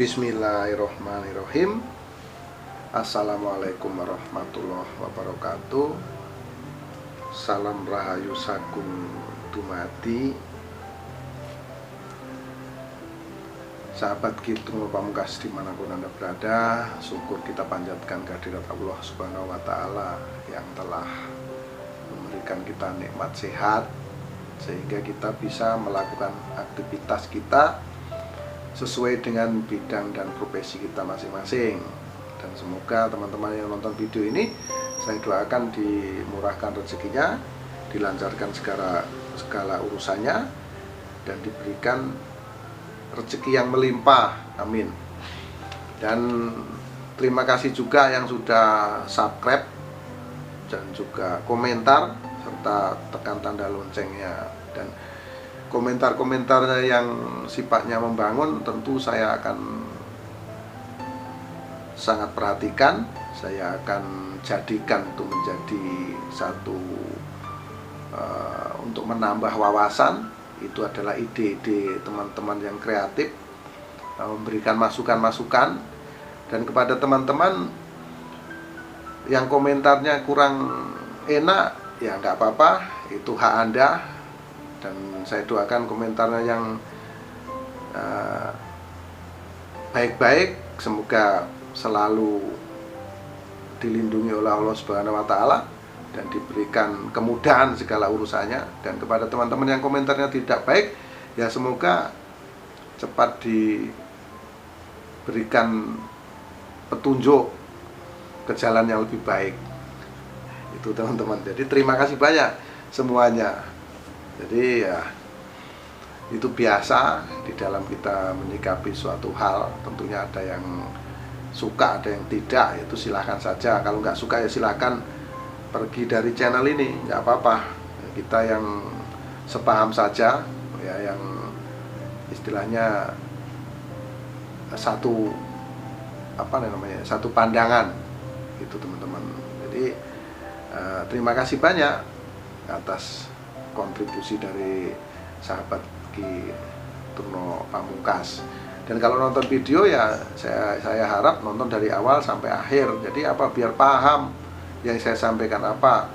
Bismillahirrohmanirrohim. Assalamualaikum warahmatullahi wabarakatuh. Salam rahayu sagung dumadi sahabat Kitungul Pamungkas dimanapun Anda berada. Syukur kita panjatkan kehadirat Allah Subhanahu wa Ta'ala yang telah memberikan kita nikmat sehat, sehingga kita bisa melakukan aktivitas kita sesuai dengan bidang dan profesi kita masing-masing. Dan semoga teman-teman yang nonton video ini, saya doakan dimurahkan rezekinya, dilancarkan segala urusannya, dan diberikan rezeki yang melimpah, amin. Dan terima kasih juga yang sudah subscribe dan juga komentar serta tekan tanda loncengnya. Dan komentar-komentarnya yang sifatnya membangun tentu saya akan sangat perhatikan. Saya akan jadikan itu menjadi satu untuk menambah wawasan. Itu adalah ide-ide teman-teman yang kreatif, memberikan masukan-masukan. Dan kepada teman-teman yang komentarnya kurang enak, ya nggak apa-apa, itu hak Anda. Dan saya doakan komentarnya yang baik-baik, semoga selalu dilindungi oleh Allah Subhanahu wa Ta'ala dan diberikan kemudahan segala urusannya. Dan kepada teman-teman yang komentarnya tidak baik, ya semoga cepat diberikan petunjuk ke jalan yang lebih baik. Itu teman-teman. Jadi terima kasih banyak semuanya. Jadi ya itu biasa di dalam kita menyikapi suatu hal. Tentunya ada yang suka, ada yang tidak. Itu silahkan saja. Kalau nggak suka ya silahkan pergi dari channel ini, nggak apa-apa. Kita yang sepaham saja, ya, yang istilahnya satu satu pandangan, gitu teman-teman. Jadi terima kasih banyak atas kontribusi dari sahabat Ki Turno Pamungkas. Dan kalau nonton video ya saya harap nonton dari awal sampai akhir. Jadi biar paham yang saya sampaikan apa.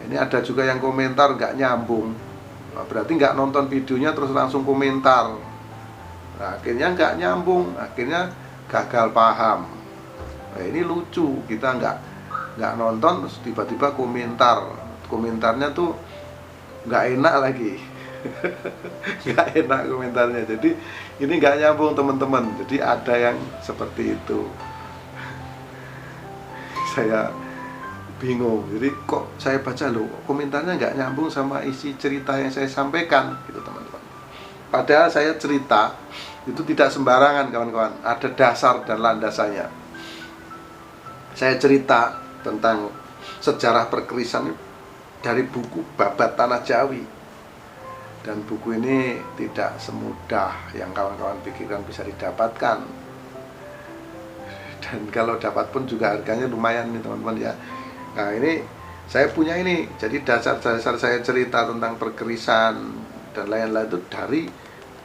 Ini ada juga yang komentar nggak nyambung. Nah, berarti nggak nonton videonya terus langsung komentar. Nah, akhirnya nggak nyambung, akhirnya gagal paham. Nah, ini lucu, kita nggak nonton terus tiba-tiba komentarnya tuh nggak enak lagi. Nggak enak komentarnya. Jadi ini nggak nyambung teman-teman. Jadi ada yang seperti itu. Saya bingung. Jadi kok saya baca loh komentarnya nggak nyambung sama isi cerita yang saya sampaikan, gitu teman-teman. Padahal saya cerita itu tidak sembarangan kawan-kawan. Ada dasar dan landasannya. Saya cerita tentang sejarah perkerisan dari buku Babat Tanah Jawi. Dan buku ini tidak semudah yang kawan-kawan pikirkan bisa didapatkan. Dan kalau dapat pun juga harganya lumayan nih teman-teman ya. Nah ini saya punya ini. Jadi dasar-dasar saya cerita tentang perkerisan dan lain-lain itu dari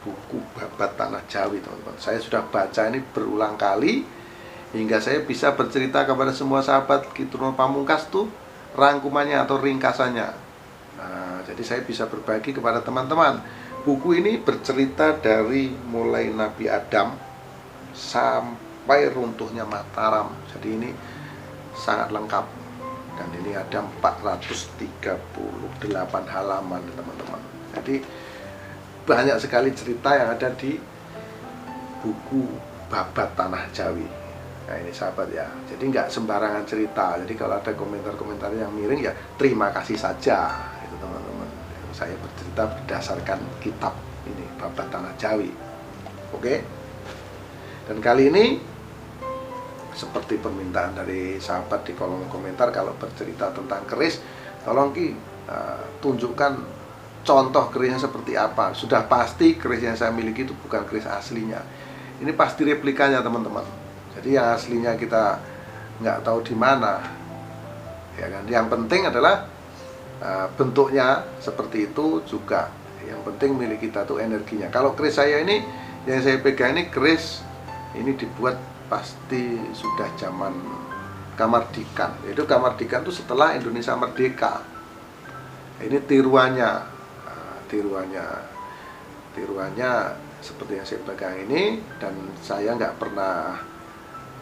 buku Babat Tanah Jawi teman-teman. Saya sudah baca ini berulang kali hingga saya bisa bercerita kepada semua sahabat Ki Turno Pamungkas tuh rangkumannya atau ringkasannya. Nah, jadi saya bisa berbagi kepada teman-teman. Buku ini bercerita dari mulai Nabi Adam sampai runtuhnya Mataram. Jadi ini sangat lengkap. Dan ini ada 438 halaman teman-teman. Jadi banyak sekali cerita yang ada di buku Babat Tanah Jawi. Nah ini sahabat ya, jadi nggak sembarangan cerita. Jadi kalau ada komentar-komentar yang miring ya terima kasih saja, itu teman-teman. Saya bercerita berdasarkan kitab ini Babat Tanah Jawi. Oke. Dan kali ini seperti permintaan dari sahabat di kolom komentar, kalau bercerita tentang keris, tolong Ki tunjukkan contoh kerisnya seperti apa. Sudah pasti keris yang saya miliki itu bukan keris aslinya. Ini pasti replikanya teman-teman. Jadi yang aslinya kita nggak tahu di mana, ya kan. Yang penting adalah bentuknya seperti itu juga. Yang penting milik kita tuh energinya. Kalau keris saya ini yang saya pegang ini keris ini dibuat pasti sudah zaman kamardikan. Itu kamardikan itu setelah Indonesia merdeka. Ini tiruannya, tiruannya seperti yang saya pegang ini. Dan saya nggak pernah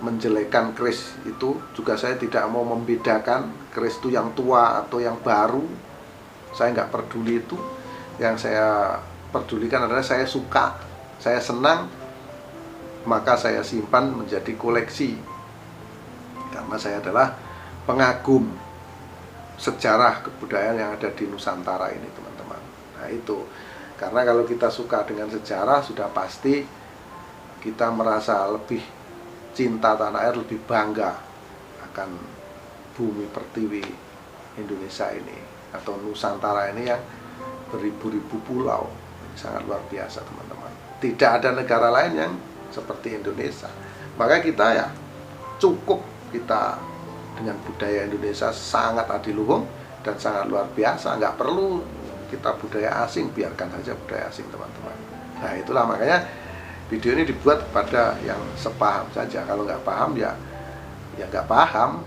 menjelekkan keris itu, juga saya tidak mau membedakan keris itu yang tua atau yang baru. Saya nggak peduli itu. Yang saya pedulikan adalah saya suka, saya senang, maka saya simpan menjadi koleksi. Karena saya adalah pengagum sejarah kebudayaan yang ada di Nusantara ini, teman-teman. Nah itu, karena kalau kita suka dengan sejarah, sudah pasti kita merasa lebih cinta tanah air, lebih bangga akan bumi pertiwi Indonesia ini, atau Nusantara ini yang beribu-ribu pulau. Ini sangat luar biasa, teman-teman. Tidak ada negara lain yang seperti Indonesia. Maka kita ya cukup, kita dengan budaya Indonesia sangat adiluhung dan sangat luar biasa. Nggak perlu kita budaya asing, biarkan saja budaya asing, teman-teman. Nah itulah makanya video ini dibuat kepada yang sepaham saja. Kalau nggak paham ya nggak paham.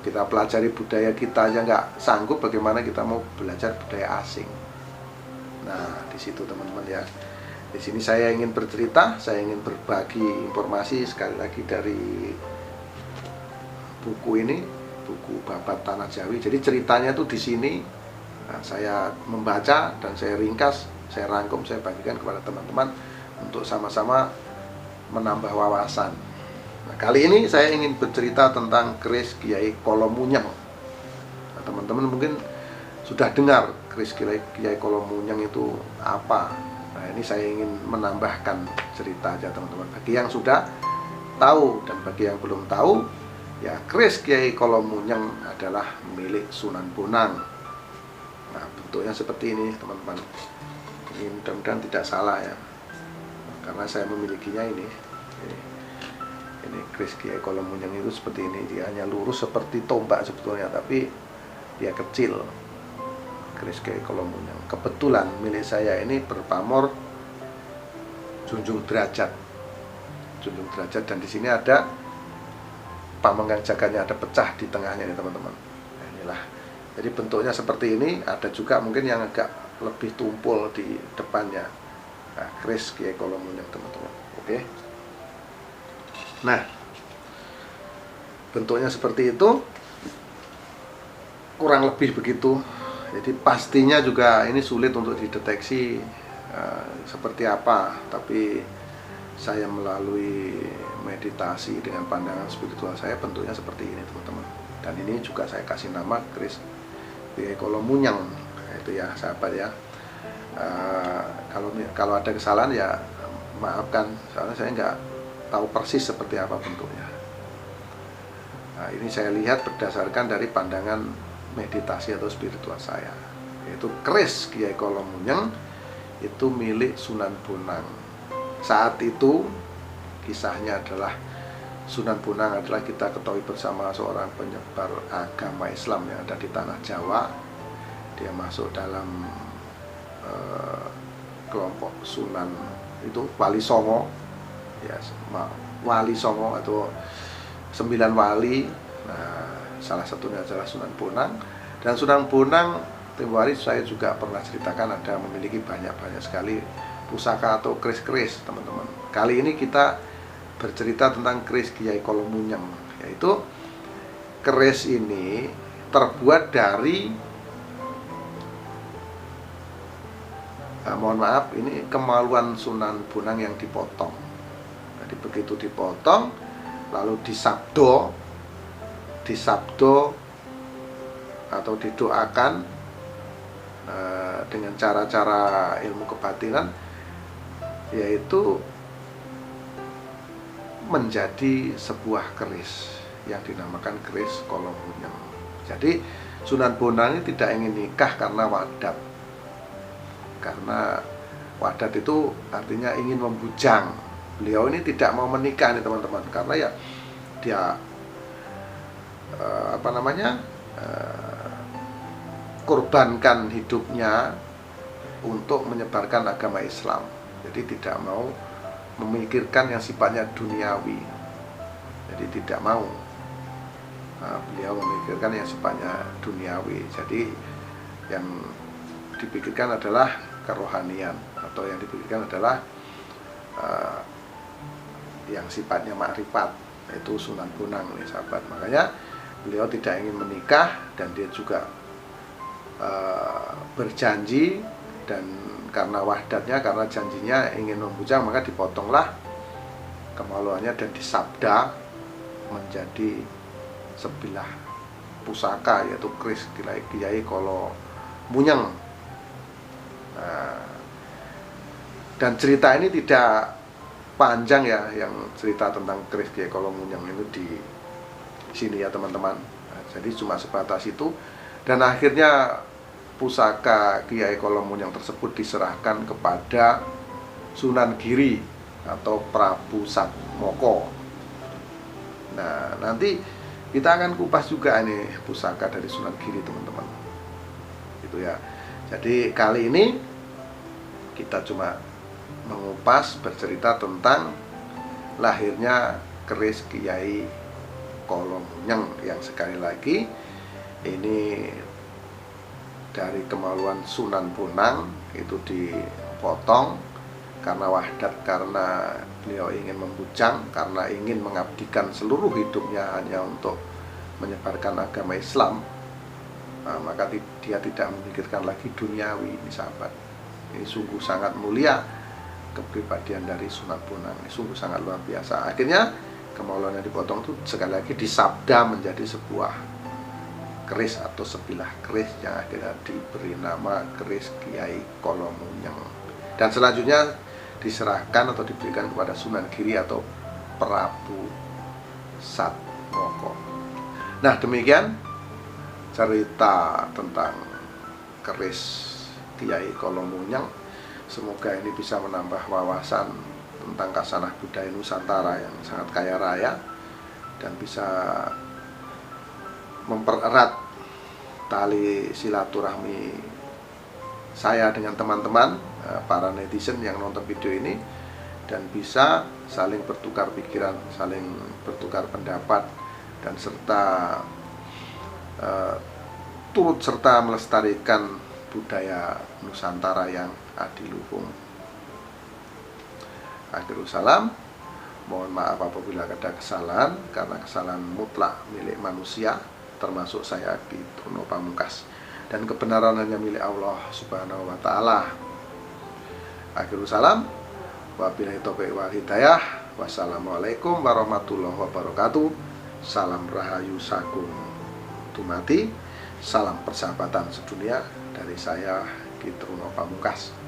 Kita pelajari budaya kita aja nggak sanggup, bagaimana kita mau belajar budaya asing. Nah di situ, teman-teman ya. Di sini saya ingin bercerita, saya ingin berbagi informasi sekali lagi dari buku ini, buku Babat Tanah Jawi. Jadi ceritanya tuh di sini. Nah, saya membaca dan saya ringkas, saya rangkum, saya bagikan kepada teman-teman untuk sama-sama menambah wawasan. Nah, kali ini saya ingin bercerita tentang keris Kiai Kolomunyang. Nah, teman-teman mungkin sudah dengar keris Kiai Kolomunyang itu apa. Nah, ini saya ingin menambahkan cerita aja, teman-teman. Bagi yang sudah tahu dan bagi yang belum tahu, ya keris Kiai Kolomunyang adalah milik Sunan Bonang. Nah, bentuknya seperti ini, teman-teman. Ini mudah-mudahan tidak salah ya, karena saya memilikinya ini. Ini keris Kiai Kolomunyang itu seperti ini. Dia hanya lurus seperti tombak sebetulnya, tapi dia kecil. Keris Kiai Kolomunyang. Kebetulan milik saya ini berpamor junjung derajat. Junjung derajat, dan di sini ada pamenggang jaganya, ada pecah di tengahnya ini, teman-teman. Nah, inilah. Jadi bentuknya seperti ini. Ada juga mungkin yang agak lebih tumpul di depannya. Nah, keris Kiai Kolomunyang, teman-teman. Oke. Nah, bentuknya seperti itu, kurang lebih begitu. Jadi pastinya juga ini sulit untuk dideteksi seperti apa, tapi saya melalui meditasi dengan pandangan spiritual saya, bentuknya seperti ini, teman-teman. Dan ini juga saya kasih nama keris Kiai Kolomunyang. Itu ya, sahabat ya. Kalau ada kesalahan ya maafkan, soalnya saya nggak tahu persis seperti apa bentuknya. Nah, ini saya lihat berdasarkan dari pandangan meditasi atau spiritual saya, yaitu keris Kiai Kolomunyang itu milik Sunan Bonang. Saat itu kisahnya adalah Sunan Bonang adalah, kita ketahui bersama, seorang penyebar agama Islam yang ada di tanah Jawa. Dia masuk dalam kelompok Sunan itu Wali Songo ya, Wali Songo atau 9 wali. Nah, salah satunya adalah Sunan Bonang. Dan Sunan Bonang, tempo hari saya juga pernah ceritakan, ada memiliki banyak sekali pusaka atau keris-keris, teman-teman. Kali ini kita bercerita tentang keris Kiai Kolomunyang, yaitu keris ini terbuat dari mohon maaf, ini kemaluan Sunan Bonang yang dipotong. Jadi begitu dipotong, lalu disabdo atau didoakan dengan cara-cara ilmu kebatinan, yaitu menjadi sebuah keris yang dinamakan keris Kolomunyang. Jadi Sunan Bonang ini tidak ingin nikah karena wadat. Karena wadat itu artinya ingin membujang. Beliau ini tidak mau menikah nih, teman-teman, karena ya dia korbankan hidupnya untuk menyebarkan agama Islam. Jadi tidak mau memikirkan yang sifatnya duniawi. Jadi tidak mau beliau memikirkan yang sifatnya duniawi. Jadi yang dipikirkan adalah kerohanian, atau yang dipikirkan adalah yang sifatnya makrifat, yaitu Sunan Bonang nih sahabat. Makanya beliau tidak ingin menikah, dan dia juga berjanji, dan karena wahdatnya, karena janjinya ingin membujang, maka dipotonglah kemaluannya dan disabda menjadi sebilah pusaka, yaitu keris Kiai Kolomunyang. Nah, dan cerita ini tidak panjang ya, yang cerita tentang keris Kiai Kolomunyang itu di sini ya teman-teman. Nah, jadi cuma sebatas itu, dan akhirnya pusaka Kiai Kolomunyang tersebut diserahkan kepada Sunan Giri atau Prabu Satmoko. Nah, nanti kita akan kupas juga ini pusaka dari Sunan Giri teman-teman. Gitu ya. Jadi kali ini kita cuma mengupas, bercerita tentang lahirnya keris Kiai Kolomunyang, yang sekali lagi ini dari kemaluan Sunan Bonang itu dipotong karena wahdat, karena beliau ingin membujang, karena ingin mengabdikan seluruh hidupnya hanya untuk menyebarkan agama Islam. Nah, maka dia tidak memikirkan lagi duniawi ini sahabat. Ini sungguh sangat mulia kepribadian dari Sunan Bonang, ini sungguh sangat luar biasa. Akhirnya kemaluan yang dipotong itu sekali lagi disabda menjadi sebuah keris atau sebilah keris, yang akhirnya diberi nama keris Kiai Kolomunyang, dan selanjutnya diserahkan atau diberikan kepada Sunan Giri atau Prabu Satmoko. Nah, demikian cerita tentang keris Kiai Kolomunyang. Semoga ini bisa menambah wawasan tentang kasanah budaya Nusantara yang sangat kaya raya, dan bisa mempererat tali silaturahmi saya dengan teman-teman para netizen yang nonton video ini, dan bisa saling bertukar pikiran, saling bertukar pendapat, dan serta turut serta melestarikan budaya Nusantara yang adiluhung. Akhirul salam, mohon maaf apabila ada kesalahan, karena kesalahan mutlak milik manusia, termasuk saya Kitruno Pamungkas, dan kebenaran hanya milik Allah Subhanahu wa Ta'ala. Akhirul salam, wabillahi taufiq wal hidayah. Wassalamualaikum warahmatullahi wabarakatuh. Salam rahayu sagung dumati, salam persahabatan sedunia dari saya Kitruno Pamungkas.